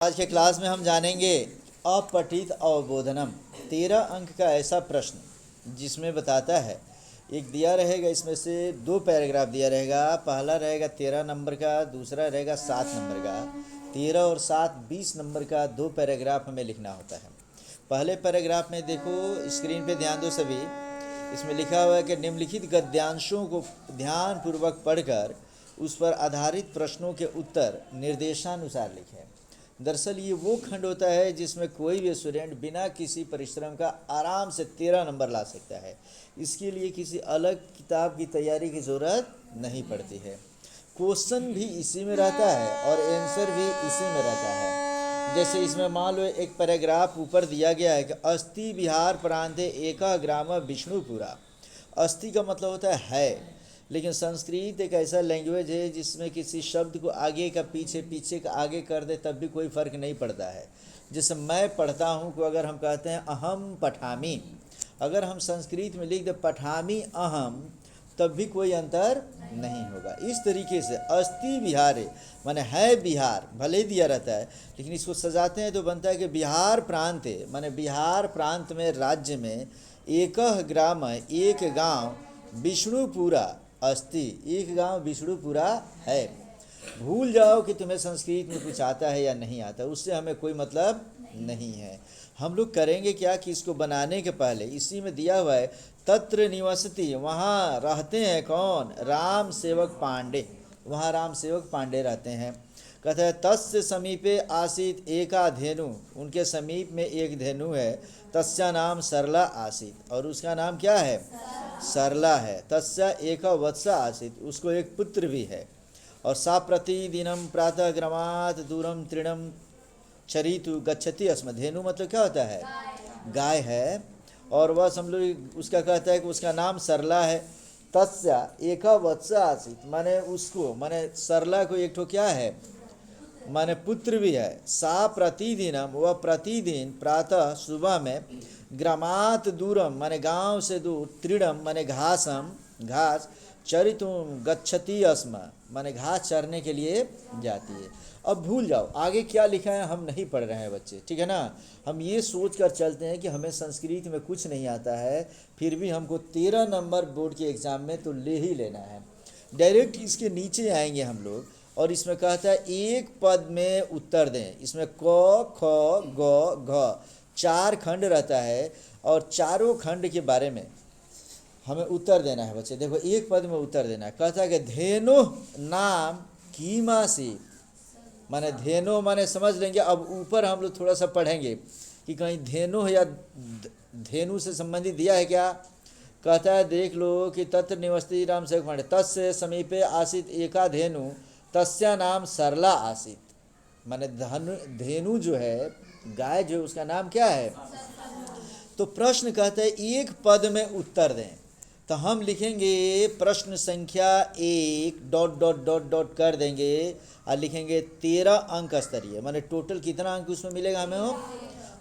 आज के क्लास में हम जानेंगे अपठित अवबोधनम। 13 अंक का ऐसा प्रश्न जिसमें बताता है, एक दिया रहेगा, इसमें से दो पैराग्राफ दिया रहेगा। पहला रहेगा 13 नंबर का, दूसरा रहेगा 7 नंबर का। 13 और 7 20 नंबर का दो पैराग्राफ हमें लिखना होता है। पहले पैराग्राफ में देखो, स्क्रीन पे ध्यान दो सभी। इसमें लिखा हुआ है कि निम्नलिखित गद्यांशों को ध्यानपूर्वक पढ़कर उस पर आधारित प्रश्नों के उत्तर निर्देशानुसार लिखें। दरअसल ये वो खंड होता है जिसमें कोई भी स्टूडेंट बिना किसी परिश्रम का आराम से 13 नंबर ला सकता है। इसके लिए किसी अलग किताब की तैयारी की ज़रूरत नहीं पड़ती है। क्वेश्चन भी इसी में रहता है और आंसर भी इसी में रहता है। जैसे इसमें मान लो एक पैराग्राफ ऊपर दिया गया है कि अस्ति बिहार प्रांते एका ग्राम विष्णुपुरा। अस्ति का मतलब होता है, लेकिन संस्कृत एक ऐसा लैंग्वेज है जिसमें किसी शब्द को आगे का पीछे, पीछे का आगे कर दे तब भी कोई फ़र्क नहीं पड़ता है। जैसे मैं पढ़ता हूँ को अगर हम कहते हैं अहम पठामी, अगर हम संस्कृत में लिख दे पठामी अहम, तब भी कोई अंतर नहीं होगा। इस तरीके से अस्ति बिहारे माने है बिहार, भले दिया रहता है लेकिन इसको सजाते हैं तो बनता है कि बिहार प्रांत माने बिहार प्रांत में, राज्य में, एक ग्राम एक गांव विष्णुपुरा अस्ति, एक गांव विष्णुपुरा है। भूल जाओ कि तुम्हें संस्कृत में कुछ आता है या नहीं आता, उससे हमें कोई मतलब नहीं है। हम लोग करेंगे क्या कि इसको बनाने के पहले इसी में दिया हुआ है तत्र निवसति, वहाँ रहते हैं कौन? राम सेवक पांडे। वहाँ राम सेवक पांडे रहते हैं। कहते हैं तस्य समीपे आसीत एका धेनु, उनके समीप में एक धेनु है। तस्या नाम सरला आसीत, और उसका नाम क्या है? सरला है। तस्या एक वत्स आसीत, उसको एक पुत्र भी है। और सा प्रतिदिनम प्रातः ग्रामात दूरम तृणम चरितु गच्छति अस्म। धेनु मतलब क्या होता है? गाय है। और वह हम लोग उसका कहता है कि उसका नाम सरला है। तस्या एक वत्स आसीत माने उसको, माने सरला को एक ठो क्या है? माने पुत्र भी है। सा प्रतिदिनम, वह प्रतिदिन प्रातः सुबह में, ग्रामात दूरम माने गांव से दूर, त्रिडम माने घासम घास, चरितुम गच्छति अस्म माने घास चरने के लिए जाती है। अब भूल जाओ आगे क्या लिखा है, हम नहीं पढ़ रहे हैं बच्चे, ठीक है ना। हम ये सोच कर चलते हैं कि हमें संस्कृत में कुछ नहीं आता है, फिर भी हमको 13 नंबर बोर्ड के एग्ज़ाम में तो ले ही लेना है। डायरेक्ट इसके नीचे आएंगे हम लोग और इसमें कहता है एक पद में उत्तर दें। इसमें क ख ग घ 4 खंड रहता है और चारों खंड के बारे में हमें उत्तर देना है बच्चे। देखो एक पद में उत्तर देना है। कहता है कि धेनु नाम कीमासी, माने धेनु माने समझ लेंगे। अब ऊपर हम लोग थोड़ा सा पढ़ेंगे कि कहीं धेनु या धेनु से संबंधित दिया है क्या। कहता है देख लो कि तत्र निवसति राम सेवक पांडे, तस्य समीपे आसित एका धेनु तस्या नाम सरला आसित, माने धेनु जो है, गाय जो है, उसका नाम क्या है? तो प्रश्न कहते हैं एक पद में उत्तर दें। तो हम लिखेंगे प्रश्न संख्या 1 डॉट डॉट डॉट डॉट कर देंगे और लिखेंगे 13 अंक स्तरीय, माने टोटल कितना अंक उसमें मिलेगा हमें? हो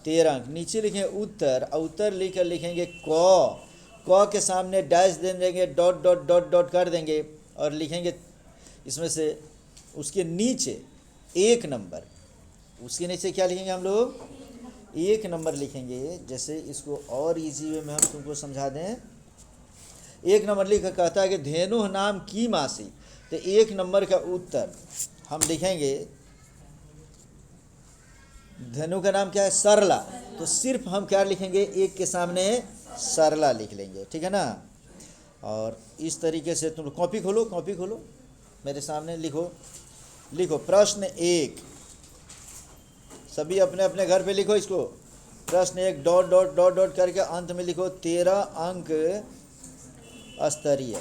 13 अंक। नीचे लिखेंगे उत्तर, और उत्तर लिखकर लिखेंगे क के सामने डैश दे देंगे, डॉट डॉट डॉट डॉट कर देंगे और लिखेंगे इसमें से उसके नीचे 1 नंबर। उसके नीचे क्या लिखेंगे हम लोग? 1 नंबर लिखेंगे। जैसे इसको और इजी वे में हम तुमको समझा दें, 1 नंबर लिख कहता है कि धेनु नाम की मासी, तो 1 नंबर का उत्तर हम लिखेंगे, धेनु का नाम क्या है? सरला। तो सिर्फ हम क्या लिखेंगे? 1 के सामने सरला लिख लेंगे, ठीक है ना। और इस तरीके से तुम कॉपी खोलो, कॉपी खोलो, मेरे सामने लिखो। लिखो प्रश्न 1, सभी अपने अपने घर पे लिखो इसको। प्रश्न 1 डॉट डॉट डॉट डॉट करके अंत में लिखो 13 अंक स्तरीय,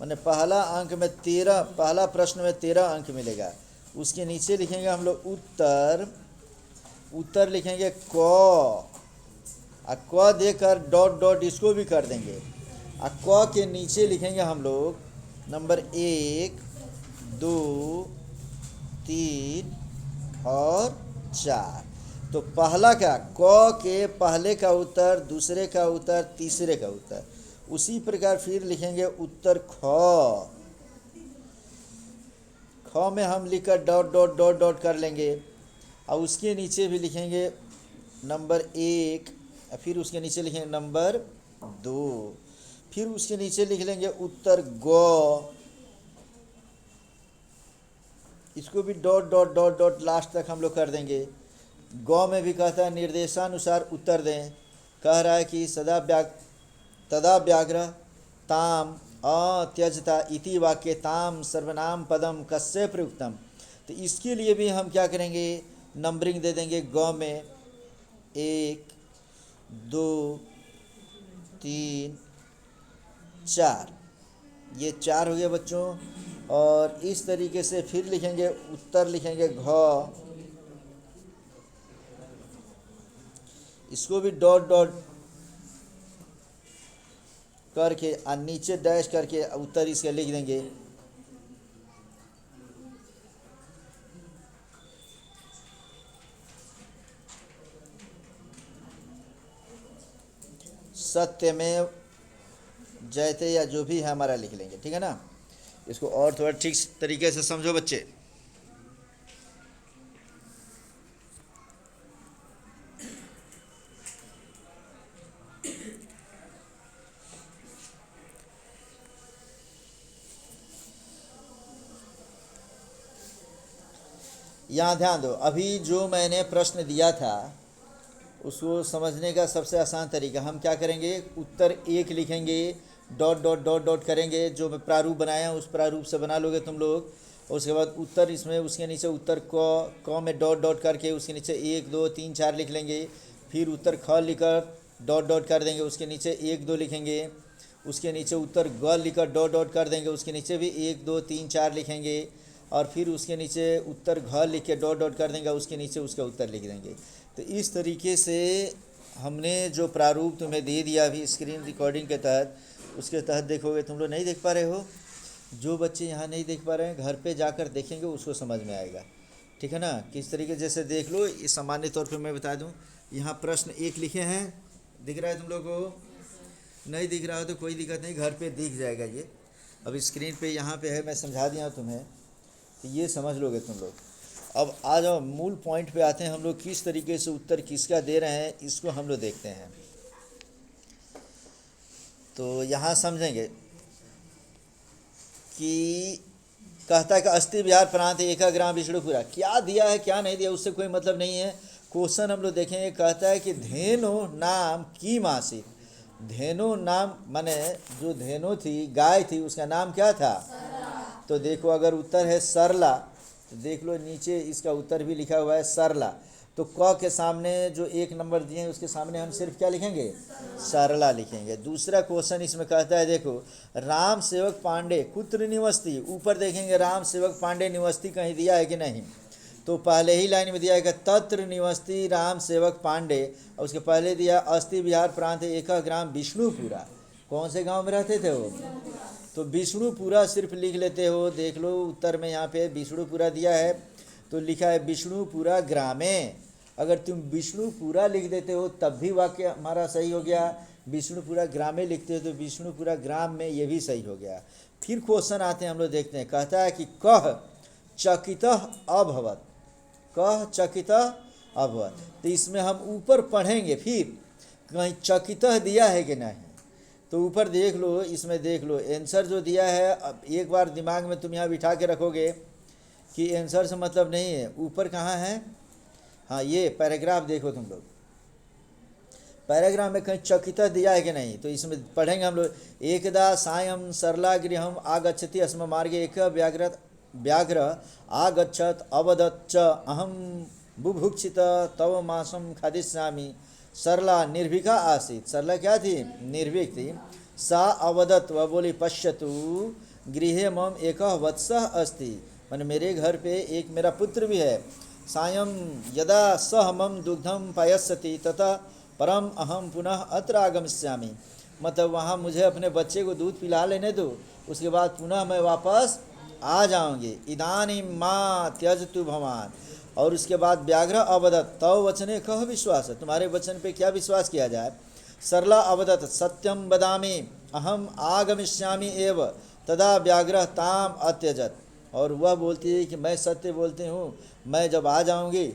माने पहला अंक में 13, पहला प्रश्न में 13 अंक मिलेगा। उसके नीचे लिखेंगे हम लोग उत्तर, उत्तर लिखेंगे क, और क देकर डॉट डॉट इसको भी कर देंगे। और क के नीचे लिखेंगे हम लोग नंबर 1 2 3 और 4। तो पहला क्या? क के पहले का उत्तर, दूसरे का उत्तर, तीसरे का उत्तर। उसी प्रकार फिर लिखेंगे उत्तर ख, ख में हम लिखकर डॉट डॉट डॉट डॉट कर लेंगे। और उसके नीचे भी लिखेंगे नंबर 1, फिर उसके नीचे लिखेंगे नंबर 2, फिर उसके नीचे लिख लेंगे उत्तर ग। इसको भी dot dot dot dot last तक हम लोग कर देंगे। गौ में भी कहता है निर्देशानुसार उत्तर दें। कह रहा है कि तदा व्याघ्र ताम अत्यजता इति वाक्य ताम सर्वनाम पदम कस्य प्रयुक्तम। तो इसके लिए भी हम क्या करेंगे, नंबरिंग दे देंगे। गौ में 1 2 3 4, ये 4 हो गए बच्चों। और इस तरीके से फिर लिखेंगे उत्तर, लिखेंगे घ। इसको भी डॉट डॉट करके और नीचे डैश करके उत्तर इसके लिख देंगे। सत्यमेव जयते या जो भी है हमारा लिख लेंगे, ठीक है ना। इसको और थोड़ा ठीक तरीके से समझो बच्चे। यहाँ ध्यान दो, अभी जो मैंने प्रश्न दिया था उसको समझने का सबसे आसान तरीका हम क्या करेंगे, उत्तर 1 लिखेंगे, डॉट डॉट डॉट डॉट करेंगे, जो मैं प्रारूप बनाया उस प्रारूप से बना लोगे तुम लोग। और उसके बाद उत्तर, इसमें उसके नीचे उत्तर क में डॉट डॉट करके उसके नीचे 1 2 3 4 लिख लेंगे। फिर उत्तर ख लिखकर डॉट डॉट कर देंगे, उसके नीचे 1 2 लिखेंगे। उसके नीचे उत्तर ग लिखकर डॉट डॉट कर देंगे, उसके नीचे भी 1 2 3 4 लिखेंगे। और फिर उसके नीचे उत्तर घ लिख के डॉट डॉट कर देंगे, उसके नीचे उसका उत्तर लिख देंगे। तो इस तरीके से हमने जो प्रारूप तुम्हें दे दिया अभी स्क्रीन रिकॉर्डिंग के तहत, उसके तहत देखोगे। तुम लोग नहीं देख पा रहे हो, जो बच्चे यहाँ नहीं देख पा रहे हैं घर पे जाकर देखेंगे, उसको समझ में आएगा, ठीक है ना। किस तरीके जैसे देख लो, इस सामान्य तौर पे मैं बता दूँ। यहाँ प्रश्न 1 लिखे हैं, दिख रहा है तुम लोग को? नहीं दिख रहा हो तो कोई दिक्कत नहीं, घर पे दिख जाएगा ये। अब स्क्रीन पे यहाँ पे है, मैं समझा दिया हूँ तुम्हें, तो ये समझ लोगे तुम लोग। अब आ जाओ मूल पॉइंट पे आते हैं हम लोग, किस तरीके से उत्तर किसका दे रहे हैं इसको हम लोग देखते हैं। तो यहाँ समझेंगे कि कहता है कि अस्थि विहार प्रांत एका ग्राम विष्णुपुरा, क्या दिया है क्या नहीं दिया उससे कोई मतलब नहीं है। क्वेश्चन हम लोग देखेंगे, कहता है कि धेनु नाम की मासी। धेनु नाम माने जो धेनु थी, गाय थी, उसका नाम क्या था? तो देखो अगर उत्तर है सरला, तो देख लो नीचे इसका उत्तर भी लिखा हुआ है सरला। तो क के सामने जो 1 नंबर दिए हैं उसके सामने हम सिर्फ क्या लिखेंगे? सरला लिखेंगे। दूसरा क्वेश्चन इसमें कहता है, देखो राम सेवक पांडे कुत्र निवस्ती। ऊपर देखेंगे राम सेवक पांडे निवस्ती कहीं दिया है कि नहीं, तो पहले ही लाइन में दिया है कि तत्र निवस्ती राम सेवक पांडे, और उसके पहले दिया अस्थि विहार प्रांत एका ग्राम विष्णुपुरा। कौन से गांव में रहते थे वो? तो विष्णुपुरा सिर्फ लिख लेते हो। देख लो उत्तर में यहाँ पे विष्णुपुरा दिया है, तो लिखा है विष्णुपुरा ग्रामे। अगर तुम विष्णुपुरा लिख देते हो तब भी वाक्य हमारा सही हो गया। विष्णुपुरा ग्रामे लिखते हो तो विष्णुपुरा ग्राम में, ये भी सही हो गया। फिर क्वेश्चन आते हैं हम लोग देखते हैं, कहता है कि कह चकितः अभवत, कह चकितः अभवत। तो इसमें हम ऊपर पढ़ेंगे, फिर कहीं चकितः दिया है कि नहीं, तो ऊपर देख लो, इसमें देख लो आंसर जो दिया है। अब एक बार दिमाग में तुम यहाँ बिठा के रखोगे कि आंसर से मतलब नहीं है, ऊपर कहाँ है? हाँ ये पैराग्राफ देखो तुम लोग, पैराग्राफ में कहीं चकितः दिया है कि नहीं, तो इसमें पढ़ेंगे हम लोग। एकदा सायं सरला गृहम आगच्छति अस्म मार्गे एक व्याघ्र आगच्छत अवदत् च अहम बुभुक्षित तव मांसम खादिष्यामि। सरला निर्भीका आसीत। सरला क्या थी? निर्भीक थी। सा अवदत्, वह बोली, पश्यतु गृहे मम एक वत्सः अस्ति, मैंने मेरे घर पे एक मेरा पुत्र भी है। सायं यदा सह मम दुग्धम पायस्यति तथा परम अहम पुनः अत्र आगमिष्यामि। मतलब वहाँ मुझे अपने बच्चे को दूध पिला लेने दो, उसके बाद पुनः मैं वापस आ जाऊँगी। इदानीं माँ त्यजतु भवान। और उसके बाद व्याघ्र अवदत् तव वचने कह विश्वास, तुम्हारे वचन पे क्या विश्वास किया जाए। सरला अवदत् सत्यम वदामि अहम आगमिष्यामि एव तदा व्याघ्र ताम अत्यजत। और वह बोलती है कि मैं सत्य बोलती हूँ, मैं जब आ जाऊँगी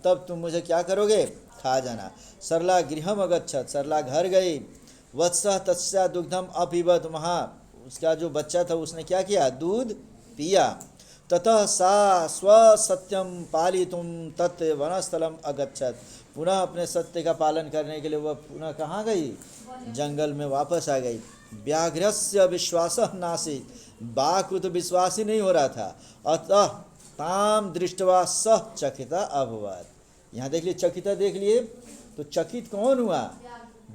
तब तुम मुझे क्या करोगे, खा जाना। सरला गृहम अगच्छत, सरला घर गई। वत्सः तस्या दुग्धम अपिबत, वहाँ उसका जो बच्चा था उसने क्या किया, दूध पिया। ततः सा स्वसत्यम पालितुम तत् वनस्थलम अगच्छत, पुनः अपने सत्य का पालन करने के लिए वह पुनः कहाँ गई, जंगल में वापस आ गई। व्याघ्रस्य विश्वासः नासीत्, बाघ को तो विश्वास ही नहीं हो रहा था। अतः ताम दृष्टवा सह चकिता अभवत्, यहाँ देख लिए चकिता, देख लिए तो चकित कौन हुआ,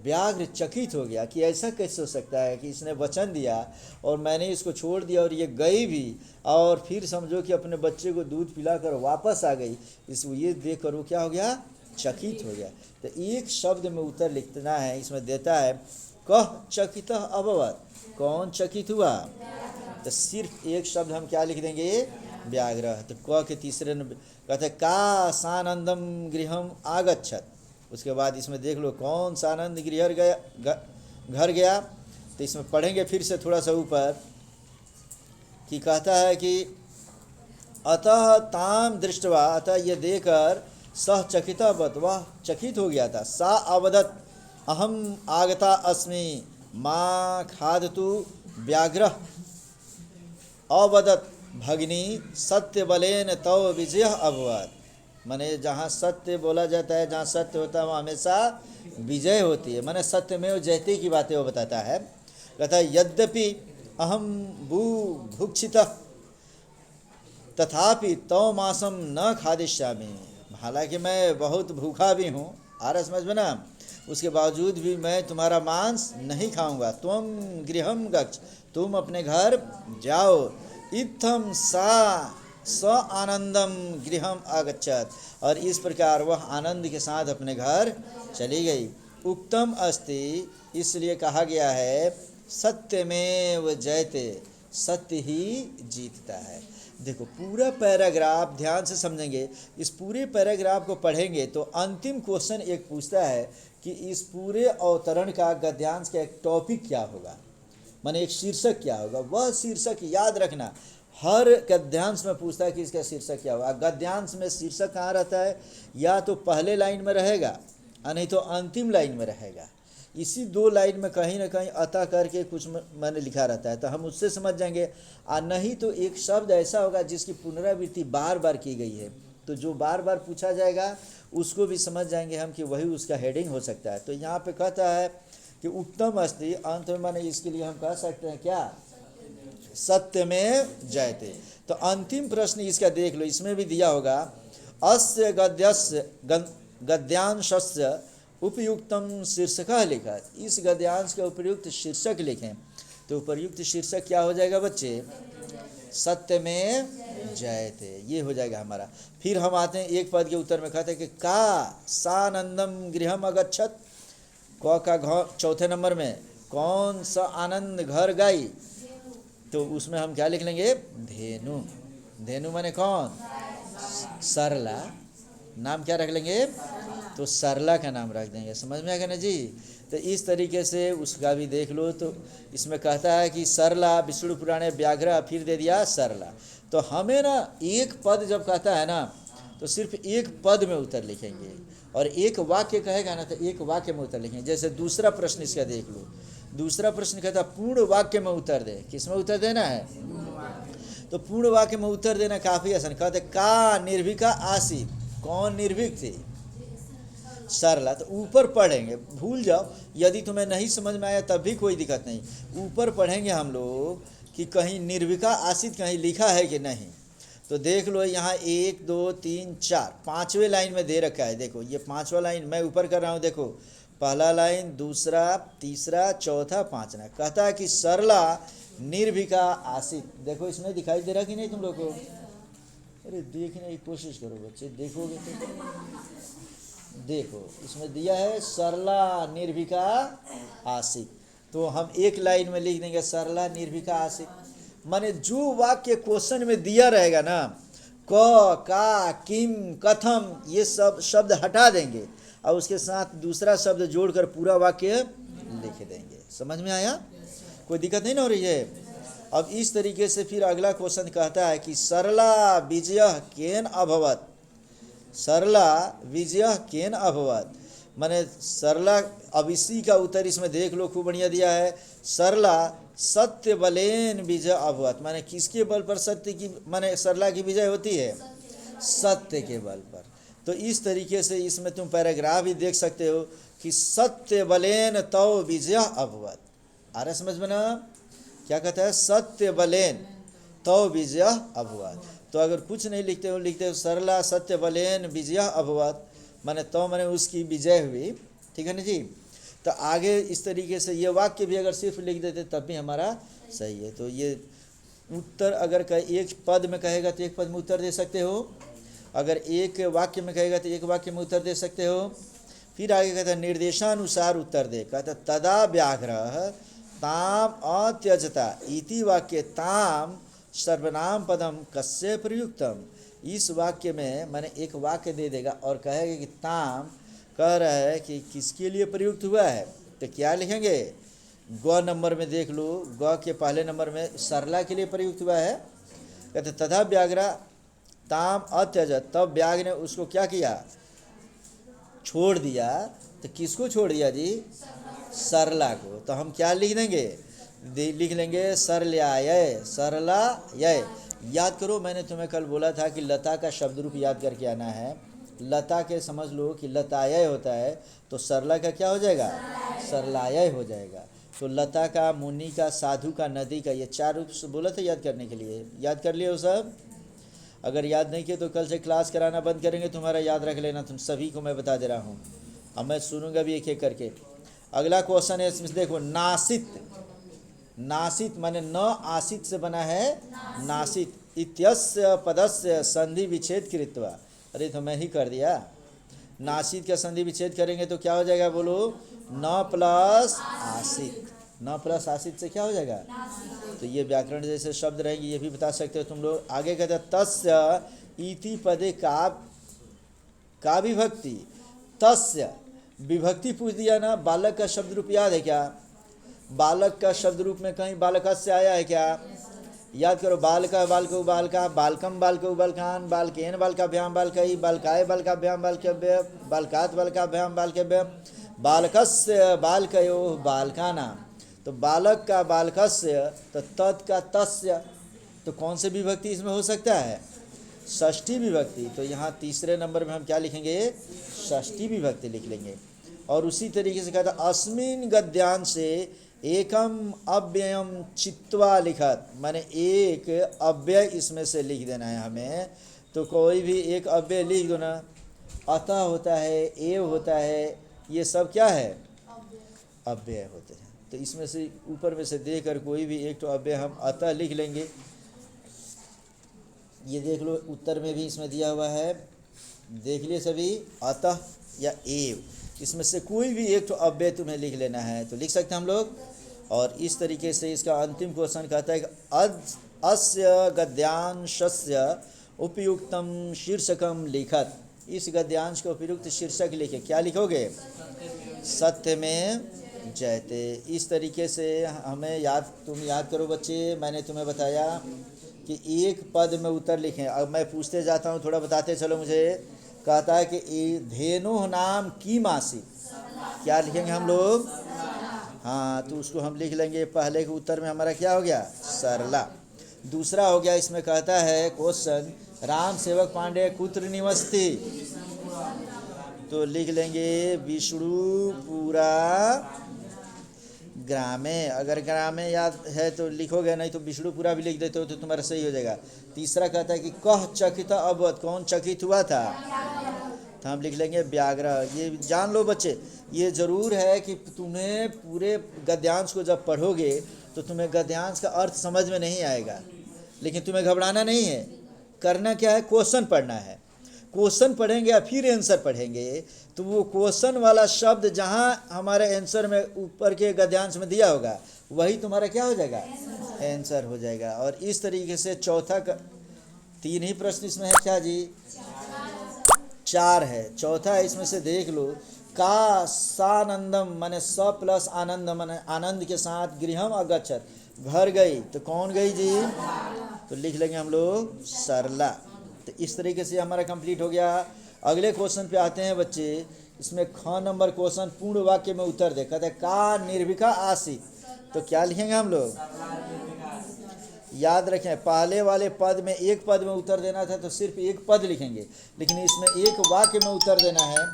व्याघ्र चकित हो गया कि ऐसा कैसे हो सकता है कि इसने वचन दिया और मैंने इसको छोड़ दिया और ये गई भी, और फिर समझो कि अपने बच्चे को दूध पिलाकर वापस आ गई। इस ये देख कर वो क्या हो गया, चकित हो गया। तो एक शब्द में उत्तर लिखना है, इसमें देता है कह चकित अभवत्, कौन चकित हुआ, तो सिर्फ एक शब्द हम क्या लिख देंगे, व्याघ्र। तो क के तीसरे कहते का सानंदम गृहम आगच्छत, उसके बाद इसमें देख लो कौन सा आनंद गृह गया, घर गया। तो इसमें पढ़ेंगे फिर से थोड़ा सा ऊपर कि कहता है कि अतः ताम दृष्टवा, अतः ये देकर सह चकितवत, वह चकित हो गया था। सा अवदत अहम आगता अस्मि माँ खादतु व्याघ्र अवदत भगिनी सत्य बलेन तव विजय अभवत, माने जहाँ सत्य बोला जाता है, जहाँ सत्य होता है वहाँ हमेशा विजय होती है। माने सत्य में जयते की बातें वो बताता है। कहता है यद्यपि अहम भुक्षित तथापि तव मासम न खादिष्यामि, हालांकि मैं बहुत भूखा भी हूँ, आ रहा समझ में ना, उसके बावजूद भी मैं तुम्हारा मांस नहीं खाऊंगा। तुम गृहम गच्छ, तुम अपने घर जाओ। इत्थम सा स आनंदम गृहम आगच्छत, और इस प्रकार वह आनंद के साथ अपने घर चली गई। उक्तम अस्ति, इसलिए कहा गया है सत्यमेव जयते, सत्य ही जीतता है। देखो पूरा पैराग्राफ ध्यान से समझेंगे, इस पूरे पैराग्राफ को पढ़ेंगे तो अंतिम क्वेश्चन एक पूछता है कि इस पूरे अवतरण का गद्यांश का एक टॉपिक क्या होगा, माने एक शीर्षक क्या होगा। वह शीर्षक याद रखना, हर गद्यांश में पूछता है कि इसका शीर्षक क्या होगा। गद्यांश में शीर्षक कहाँ रहता है, या तो पहले लाइन में रहेगा और नहीं तो अंतिम लाइन में रहेगा। इसी दो लाइन में कहीं ना कहीं अतः करके कुछ मैंने लिखा रहता है, तो हम उससे समझ जाएंगे। और नहीं तो एक शब्द ऐसा होगा जिसकी पुनरावृत्ति बार बार की गई है, तो जो बार बार पूछा जाएगा उसको भी समझ जाएंगे हम कि वही उसका हेडिंग हो सकता है। तो यहाँ पे कहता है कि उत्तम अस्ति, अंत में माने इसके लिए हम कह सकते हैं क्या, सत्य में जयते। तो अंतिम प्रश्न इसका देख लो, इसमें भी दिया होगा अस्य गद्यस्य गद्यांशस्य उपयुक्तम शीर्षक लिखा, इस गद्यांश का उपयुक्त शीर्षक लिखें। तो उपयुक्त शीर्षक क्या हो जाएगा बच्चे, सत्य में जयते, ये हो जाएगा हमारा। फिर हम आते हैं एक पद के उत्तर में, कहते हैं कि का सानंदम गृहम अगच्छत, क का चौथे नंबर में कौन सा आनंद घर गई, तो उसमें हम क्या लिख लेंगे, धेनु। धेनु माने कौन, सरला, नाम क्या रख लेंगे, तो सरला का नाम रख देंगे। समझ में आएगा ना जी। तो इस तरीके से उसका भी देख लो। तो इसमें कहता है कि सरला, विष्णु पुराणे व्याघ्र, फिर दे दिया सरला। तो हमें ना एक पद जब कहता है ना तो सिर्फ एक पद में उत्तर लिखेंगे, और एक वाक्य कहेगा ना तो एक वाक्य में उत्तर लिखेंगे। जैसे दूसरा प्रश्न इसका देख लो, दूसरा प्रश्न कहता है पूर्ण वाक्य में उत्तर दे, किस में उत्तर देना है, तो पूर्ण वाक्य में उत्तर देना काफ़ी आसान। कहते का निर्भीका आसीत, कौन निर्भीक थी, सरला। तो ऊपर पढ़ेंगे, भूल जाओ, यदि तुम्हें नहीं समझ में आया तब भी कोई दिक्कत नहीं, ऊपर पढ़ेंगे हम लोग कि कहीं निर्विका आसित कहीं लिखा है कि नहीं। तो देख लो यहाँ 1 2 3 4 पाँचवें लाइन में दे रखा है। देखो ये पाँचवा लाइन मैं ऊपर कर रहा हूँ, देखो पहला लाइन, दूसरा, तीसरा, चौथा, पाँचवा। कहता है कि सरला निर्विका आसित। देखो इसमें दिखाई दे रहा कि नहीं तुम लोग को, अरे देखने की कोशिश करो बच्चे, देखोगे तो देखो इसमें दिया है सरला निर्विका आसित। तो हम एक लाइन में लिख देंगे सरला निर्विका आसित, माने जो वाक्य क्वेश्चन में दिया रहेगा ना, क, का, किम, कथम, ये सब शब्द हटा देंगे और उसके साथ दूसरा शब्द जोड़कर पूरा वाक्य लिख देंगे। समझ में आया, कोई दिक्कत नहीं ना हो रही है। अब इस तरीके से फिर अगला क्वेश्चन कहता है कि सरला विजय केन अभवत, सरला विजय केन अभवत, माने सरला, अब इसी का उत्तर इसमें देख लो, खूब बढ़िया दिया है। सरला सत्य बलेन विजय अभवत, माने किसके बल पर सत्य की, माने सरला की विजय होती है सत्य के बल पर। तो इस तरीके से इसमें तुम पैराग्राफ भी देख सकते हो कि सत्य बलेन तव विजय अभवत। आ रहा समझ में ना, क्या कहता है, सत्य बलेन तव विजय अभवत। तो अगर कुछ नहीं लिखते हो सरला सत्य बलेन विजय अभवत, माने तो माने उसकी विजय हुई, ठीक है ना जी। तो आगे इस तरीके से ये वाक्य भी अगर सिर्फ लिख देते तब भी हमारा सही है। तो ये उत्तर अगर एक पद में कहेगा तो एक पद में उत्तर दे सकते हो, अगर एक वाक्य में कहेगा तो एक वाक्य में उत्तर दे सकते हो। फिर आगे कहता है निर्देशानुसार उत्तर दे, कहता तदा व्याघ्र ताम अत्यजता इति वाक्य ताम सर्वनाम पदम कस्य प्रयुक्तम। इस वाक्य में मैंने एक वाक्य दे देगा और कहेगा कि ताम कह रहा है कि किसके लिए प्रयुक्त हुआ है, तो क्या लिखेंगे, ग नंबर में देख लो, ग के पहले नंबर में सरला के लिए प्रयुक्त हुआ है। कहते तथा व्याघ्रा ताम अत्यजत, तब व्याघ्र ने उसको क्या किया, छोड़ दिया। तो किसको छोड़ दिया जी, सरला को। तो हम क्या लिख देंगे, लिख लेंगे सरल्याय, सरला यय। याद करो, मैंने तुम्हें कल बोला था कि लता का शब्द रूप याद करके आना है। लता के समझ लो कि लतायय होता है, तो सरला का क्या हो जाएगा, सरलायय हो जाएगा। तो लता का, मुनि का, साधु का, नदी का, ये चार रूप से बोला था याद करने के लिए। याद कर लिए हो सब? अगर याद नहीं किए तो कल से क्लास कराना बंद करेंगे, तुम्हारा याद रख लेना, तुम सभी को मैं बता दे रहा हूँ। अब मैं सुनूंगा भी एक एक करके। अगला क्वेश्चन है, इसमें देखो नासित, नासित माने न आसित से बना है नासित, इत्यस्य पदस्य संधि विच्छेद कृत्वा। अरे तो मैं ही कर दिया, नासित का संधि विच्छेद करेंगे तो क्या हो जाएगा, बोलो, न प्लस आसित, न प्लस आसित से क्या हो जाएगा। तो ये व्याकरण जैसे शब्द रहेंगे, ये भी बता सकते हो तुम लोग। आगे कहते हैं तस्य इति पदे का विभक्ति, तस्य विभक्ति पूछ दिया ना। बालक का शब्द रूप याद है क्या, बालक का शब्द रूप में कहीं बालकस्य आया है क्या, याद करो। बालका बालको बालका, बालकम बालको बालकान, बालकेन बालकाभ्याम बालकई, बालकाय बालकाभ्याम बालकव्य, बालकात बालकाभ्याम बालकव्य, बालकस्य बालकयो बालकानाम। तो बालक का बालकस्य, तो तत् का तस्य, तो कौन से विभक्ति इसमें हो सकता है, षष्ठी विभक्ति। तो यहाँ तीसरे नंबर में हम क्या लिखेंगे, षष्ठी विभक्ति लिख लेंगे। और उसी तरीके से कहता अस्मिन गद्यांश से एकम अव्ययम चित्वा लिखत, माने एक अव्यय इसमें से लिख देना है हमें। तो कोई भी एक अव्यय लिख दो ना, अतः होता है, एव होता है, ये सब क्या है, अव्यय होते हैं। तो इसमें से ऊपर में से देकर कोई भी एक तो अव्यय हम अतः लिख लेंगे। ये देख लो उत्तर में भी इसमें दिया हुआ है, देख लिए सभी, अतः या एव, इसमें से कोई भी एक तो अव्यय तुम्हें लिख लेना है, तो लिख सकते हैं हम लोग। और इस तरीके से इसका अंतिम क्वेश्चन कहता है कि अस्य गद्यांशस्य उपयुक्तम शीर्षकम लिखत। इस गद्यांश को उपयुक्त शीर्षक लिखे, क्या लिखोगे, सत्य में जयते। इस तरीके से हमें तुम याद करो बच्चे, मैंने तुम्हें बताया कि एक पद में उत्तर लिखें। अब मैं पूछते जाता हूँ, थोड़ा बताते चलो मुझे। कहता है कि धेनु नाम की मासी, क्या लिखेंगे हम लोग, हाँ, तो उसको हम लिख लेंगे। पहले के उत्तर में हमारा क्या हो गया, सरला। दूसरा हो गया, इसमें कहता है क्वेश्चन राम सेवक पांडे कुत्र निवसति, तो लिख लेंगे विष्णुपुरा ग्रामे। अगर ग्रामे याद है तो लिखोगे, नहीं तो विष्णुपुरा भी लिख देते हो तो तुम्हारा सही हो जाएगा। तीसरा कहता है कि कह चकित अवध, कौन चकित हुआ था, तो हम लिख लेंगे व्याघ्र। ये जान लो बच्चे, ये ज़रूर है कि तुम्हें पूरे गद्यांश को जब पढ़ोगे तो तुम्हें गद्यांश का अर्थ समझ में नहीं आएगा, लेकिन तुम्हें घबराना नहीं है। करना क्या है, क्वेश्चन पढ़ना है। क्वेश्चन पढ़ेंगे या फिर आंसर पढ़ेंगे, तो वो क्वेश्चन वाला शब्द जहाँ हमारे आंसर में ऊपर के गद्यांश में दिया होगा, वही तुम्हारा क्या हो जाएगा, आंसर हो जाएगा। और इस तरीके से चौथा का 3 ही प्रश्न इसमें है क्या जी, 4 है। चौथा इसमें से देख लो, का सानंदम माने स प्लस आनंद माने आनंद के साथ गृहम अगच्छत, घर गई तो कौन गई जी, तो लिख लेंगे हम लोग सरला। तो इस तरीके से हमारा कंप्लीट हो गया। अगले क्वेश्चन पे आते हैं बच्चे। इसमें ख नंबर क्वेश्चन पूर्ण वाक्य में उत्तर दे। कहते हैं का निर्विका आसी, तो क्या लिखेंगे हम लोग, याद रखें पहले वाले पद में एक पद में उत्तर देना था तो सिर्फ एक पद लिखेंगे, लेकिन इसमें एक वाक्य में उत्तर देना है,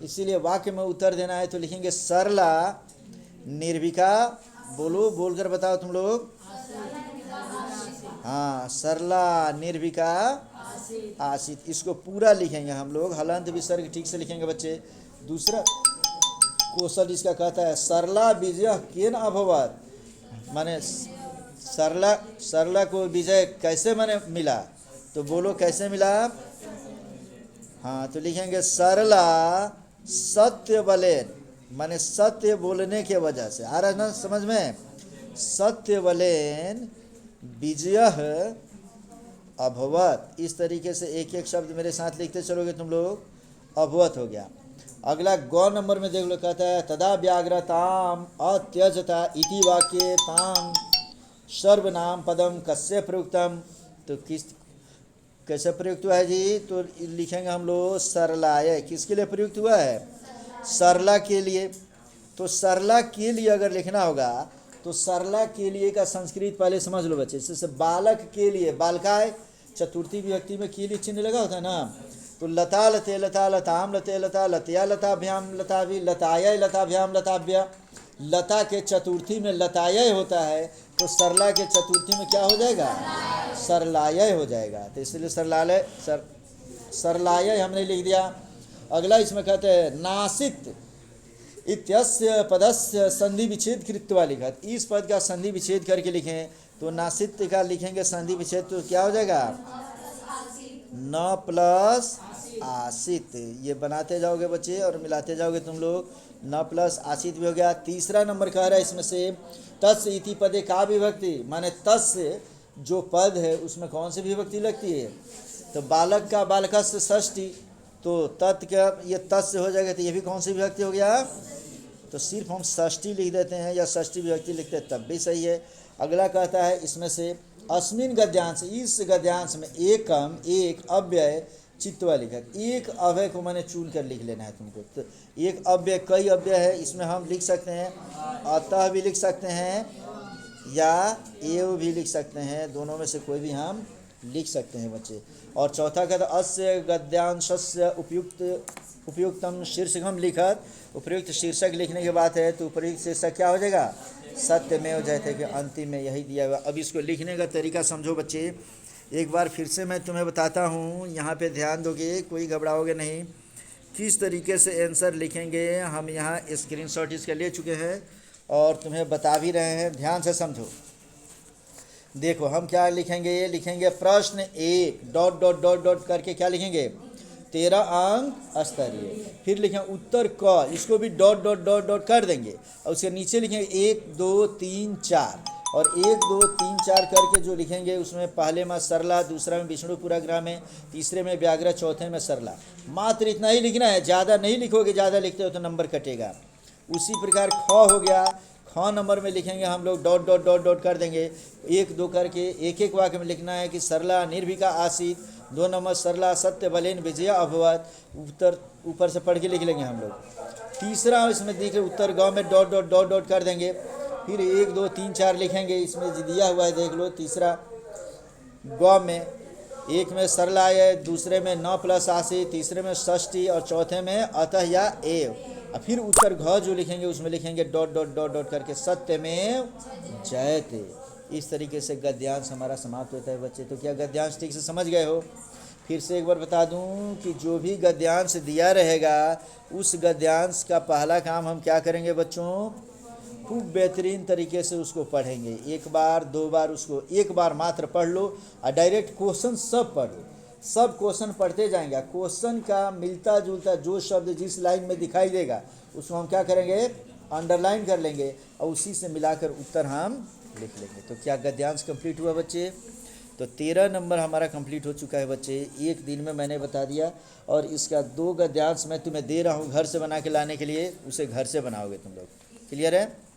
इसीलिए वाक्य में उत्तर देना है तो लिखेंगे सरला निर्विका। बोलो, बोलकर बताओ तुम लोग। हाँ, सरला निर्विका आसित, इसको पूरा लिखेंगे हम लोग, हलंत विसर्ग ठीक से लिखेंगे बच्चे। दूसरा क्वेश्चन इसका कहता है सरला विजय केन अभवत, माने सरला को विजय कैसे माने मिला, तो बोलो कैसे मिला। हाँ, तो लिखेंगे सरला सत्य बलेन, माने सत्य बोलने के वजह से। आ रहा है ना समझ में, सत्य बलेन विजय अभवत। इस तरीके से एक एक शब्द मेरे साथ लिखते चलोगे तुम लोग, अभवत हो गया। अगला गौ नंबर में देख लो, कहता है तदा व्याघ्रताम अत्यजता इति वाक्ये ताम सर्वनाम पदम कस्य प्रयुक्तम, तो किस कैसे प्रयुक्त हुआ है जी, तो लिखेंगे हम लोग सरलाय। किसके लिए प्रयुक्त हुआ है, सरला के लिए। तो सरला के लिए अगर लिखना होगा तो सरला के लिए का संस्कृत पहले समझ लो बच्चे। जैसे बालक के लिए, बालकाय चतुर्थी विभक्ति में के लिए चिन्ह लगा होता है ना, तो लता लते लता लताम लते लता लतया लताभ्याम लताभि लताय लताभ्याम लताभ्य, लता के चतुर्थी में लताय होता है, तो सरला के चतुर्थी में क्या हो जाएगा, सरलाय हो जाएगा। तो इसलिए सरलाय हमने लिख दिया। अगला इसमें कहते हैं नासित इत्यस्य पदस्य संधि विच्छेद कृत्वा लिखत, इस पद का संधि विच्छेद करके लिखें तो नासित का लिखेंगे संधि विच्छेद, तो क्या हो जाएगा न प्लस आसित। ये बनाते जाओगे बच्चे और मिलाते जाओगे तुम लोग, न प्लस आसित भी हो गया। तीसरा नंबर कह रहा है इसमें से तस् इति पदे का विभक्ति, माने तस् जो पद है उसमें कौन सी विभक्ति लगती है, तो बालक का बालकस्य षष्ठी, तो तत् का ये तस् हो जाएगा, तो ये भी कौन सी विभक्ति हो गया, तो सिर्फ हम षष्ठी लिख देते हैं या षष्ठी विभक्ति लिखते हैं तब भी सही है। अगला कहता है इसमें से अस्मिन गद्यांश, इस गद्यांश में एकम एक अव्यय चित्वा लिखा, एक अव्यय को मैंने चुन कर लिख लेना है तुमको। तो एक अव्यय, कई अव्यय है, इसमें हम लिख सकते हैं अतः भी लिख सकते हैं या एव भी लिख सकते हैं, दोनों में से कोई भी हम लिख सकते हैं बच्चे। और चौथा कहता अस्य गद्यांशस्य उपयुक्तम शीर्षकम लिखत, उपयुक्त शीर्षक लिखने के बाद है तो उपयुक्त शीर्षक क्या हो जाएगा, सत्यमेव जयते के अंतिम में यही दिया हुआ। अब इसको लिखने का तरीका समझो बच्चे, एक बार फिर से मैं तुम्हें बताता हूँ, यहाँ पे ध्यान दोगे, कोई घबराओगे नहीं। किस तरीके से आंसर लिखेंगे हम यहाँ स्क्रीनशॉट इसके ले चुके हैं और तुम्हें बता भी रहे हैं, ध्यान से समझो। देखो हम क्या लिखेंगे, ये लिखेंगे प्रश्न एक डॉट डॉट डॉट डॉट करके क्या लिखेंगे 13 अंक स्तरीय, फिर लिखेंगे उत्तर क, इसको भी डॉट डॉट डॉट डॉट कर देंगे और उसके नीचे लिखेंगे 1 2 3 4 और 1 2 3 4 करके जो लिखेंगे उसमें पहले में सरला, दूसरा में विष्णु पूराग्राम में, तीसरे में व्याघ्र, चौथे में सरला। मात्र इतना ही लिखना है, ज़्यादा नहीं लिखोगे, ज़्यादा लिखते हो तो नंबर कटेगा। उसी प्रकार ख हो गया, ख नंबर में लिखेंगे हम लोग डॉट डॉट डॉट डॉट कर देंगे, 1 2 करके एक एक वाक्य में लिखना है कि सरला निर्भीका आसित, 2 नंबर सरला सत्य बलेन विजया अभवत, उत्तर ऊपर से पढ़ के लिख लेंगे हम लोग। तीसरा इसमें देख रहे उत्तर गाँव में डॉट डॉट डॉट डॉट कर देंगे, फिर 1 2 3 4 लिखेंगे, इसमें दिया हुआ है देख लो। तीसरा गौ में एक में सरला है, दूसरे में न प्लस आसी, तीसरे में षष्ठी और चौथे में अतः या एव। और फिर उत्तर घ जो लिखेंगे उसमें लिखेंगे डॉट डॉट डॉट डॉट करके सत्यमेव जयते। इस तरीके से गद्यांश हमारा समाप्त होता है बच्चे। तो क्या गद्यांश ठीक से समझ गए हो? फिर से एक बार बता दूं कि जो भी गद्यांश दिया रहेगा उस गद्यांश का पहला काम हम क्या करेंगे बच्चों, खूब बेहतरीन तरीके से उसको पढ़ेंगे। 1 बार 2 बार उसको 1 बार मात्र पढ़ लो और डायरेक्ट क्वेश्चन सब पढ़ लो, सब क्वेश्चन पढ़ते जाएंगे। क्वेश्चन का मिलता जुलता जो शब्द जिस लाइन में दिखाई देगा उसको हम क्या करेंगे, अंडरलाइन कर लेंगे और उसी से मिलाकर उत्तर हम लिख लेंगे। तो क्या गद्यांश कंप्लीट हुआ बच्चे? तो 13 नंबर हमारा कंप्लीट हो चुका है बच्चे, एक दिन में मैंने बता दिया। और इसका 2 गद्यांश मैं तुम्हें दे रहा हूँ घर से बना के लाने के लिए, उसे घर से बनाओगे तुम लोग। क्लियर है?